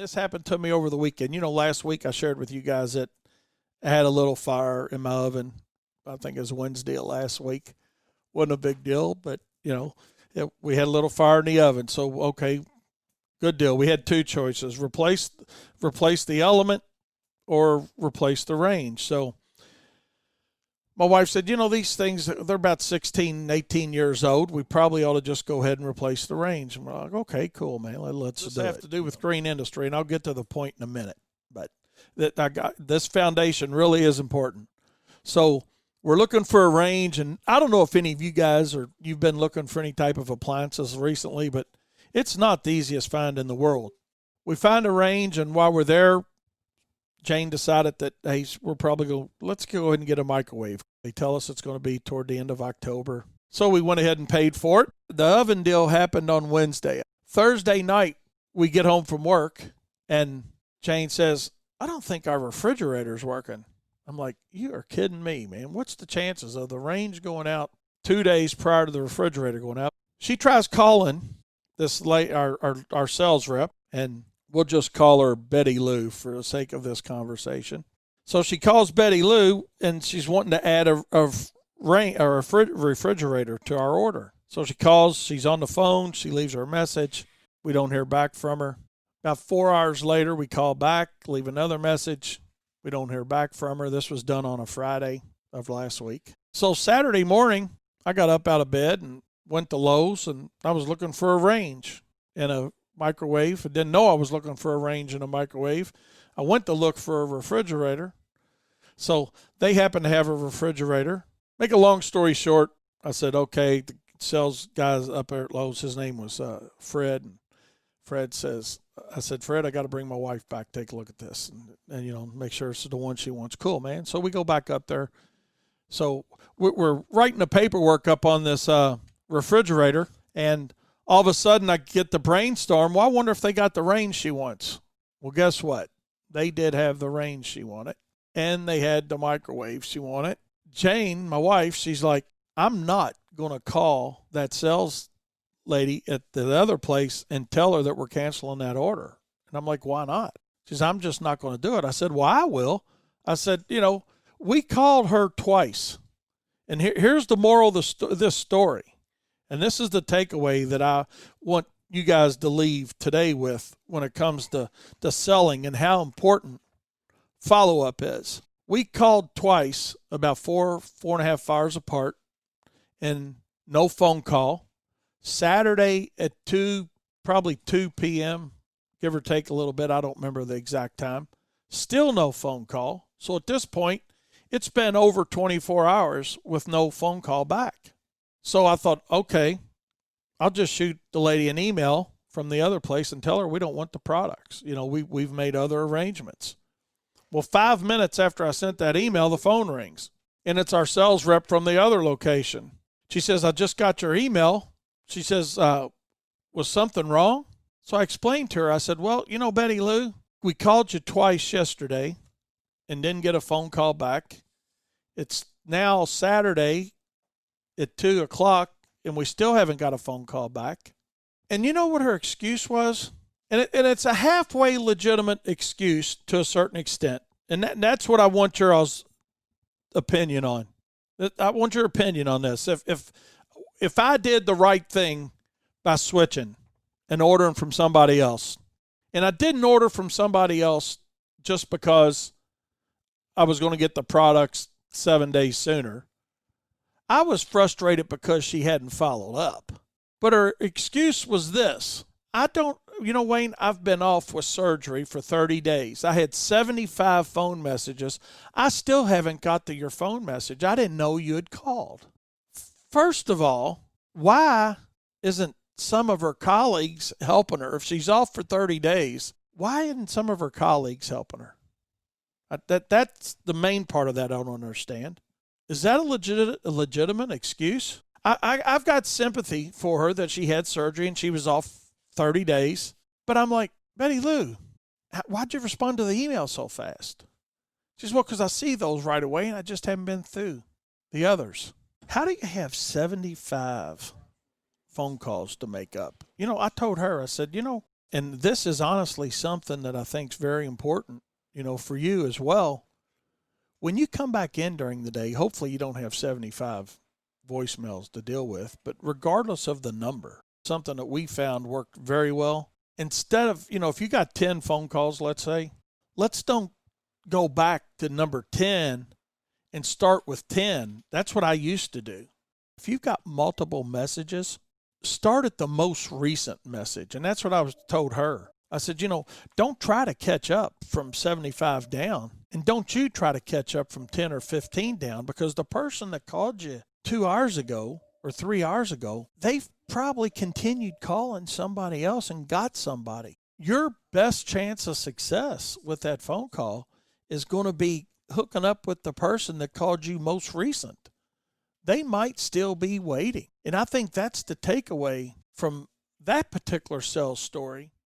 this happened to me over the weekend. Last week I shared with you guys that I had a little fire in my oven. I think it was Wednesday of last week. Wasn't a big deal, but, we had a little fire in the oven. So, okay, good deal. We had two choices: replace the element or replace the range. So my wife said, these things, they're about 16, 18 years old. We probably ought to just go ahead and replace the range. And we're like, okay, cool, man. Let's do it. Have to do with green industry, and I'll get to the point in a minute. But this foundation really is important. So we're looking for a range, and I don't know if any of you guys you've been looking for any type of appliances recently, but it's not the easiest find in the world. We find a range, and while we're there, Jane decided that, hey, let's go ahead and get a microwave. They tell us it's going to be toward the end of October. So we went ahead and paid for it. The oven deal happened on Wednesday. Thursday night, we get home from work, and Jane says, I don't think our refrigerator's working. I'm like, you are kidding me, man. What's the chances of the range going out 2 days prior to the refrigerator going out? She tries calling our sales rep, and we'll just call her Betty Lou for the sake of this conversation. So she calls Betty Lou, and she's wanting to add a refrigerator to our order. So she calls. She's on the phone. She leaves her a message. We don't hear back from her. About 4 hours later, we call back, leave another message. We don't hear back from her. This was done on a Friday of last week. So Saturday morning, I got up out of bed and went to Lowe's, and I was looking for a range and a microwave. I didn't know I was looking for a range and a microwave. I went to look for a refrigerator. So they happened to have a refrigerator. Make a long story short, I said, okay, the sales guys up there at Lowe's, his name was Fred. And Fred says, I said, Fred, I got to bring my wife back, take a look at this, and make sure it's the one she wants. Cool, man. So we go back up there. So we're writing the paperwork up on this refrigerator, and all of a sudden I get the brainstorm. Well, I wonder if they got the range she wants. Well, guess what? They did have the range she wanted, and they had the microwave she wanted. Jane, my wife, she's like, I'm not going to call that sales lady at the other place and tell her that we're canceling that order. And I'm like, why not? She says, I'm just not going to do it. I said, well, I will. I said, we called her twice. And here's the moral of this story. And this is the takeaway that I want you guys to leave today with when it comes to selling and how important follow-up is. We called twice, about 4.5 hours apart, and no phone call. Saturday at probably 2 p.m., give or take a little bit. I don't remember the exact time. Still no phone call. So at this point, it's been over 24 hours with no phone call back. So I thought, okay, I'll just shoot the lady an email from the other place and tell her we don't want the products. We've made other arrangements. Well, 5 minutes after I sent that email, the phone rings, and it's our sales rep from the other location. She says, I just got your email. She says, was something wrong? So I explained to her. I said, well, Betty Lou, we called you twice yesterday and didn't get a phone call back. It's now Saturday at 2 o'clock, and we still haven't got a phone call back. And you know what her excuse was? And it's a halfway legitimate excuse to a certain extent. And that's what I want your opinion on. I want your opinion on this. If I did the right thing by switching and ordering from somebody else, and I didn't order from somebody else just because I was going to get the products 7 days sooner, I was frustrated because she hadn't followed up. But her excuse was this. Wayne, I've been off with surgery for 30 days. I had 75 phone messages. I still haven't got to your phone message. I didn't know you had called. First of all, why isn't some of her colleagues helping her? If she's off for 30 days, why isn't some of her colleagues helping her? That's the main part of that I don't understand. Is that a legitimate excuse? I've got sympathy for her that she had surgery and she was off 30 days. But I'm like, Betty Lou, why'd you respond to the email so fast? She says, well, because I see those right away and I just haven't been through the others. How do you have 75 phone calls to make up? I told her, I said, And this is honestly something that I think is very important, for you as well. When you come back in during the day, hopefully you don't have 75 voicemails to deal with, but regardless of the number, something that we found worked very well. Instead of, if you got 10 phone calls, let's say, let's don't go back to number 10 and start with 10. That's what I used to do. If you've got multiple messages, start at the most recent message. And that's what I was told her. I said, don't try to catch up from 75 down. And don't you try to catch up from 10 or 15 down, because the person that called you 2 hours ago or 3 hours ago, they've probably continued calling somebody else and got somebody. Your best chance of success with that phone call is going to be hooking up with the person that called you most recent. They might still be waiting. And I think that's the takeaway from that particular sales story,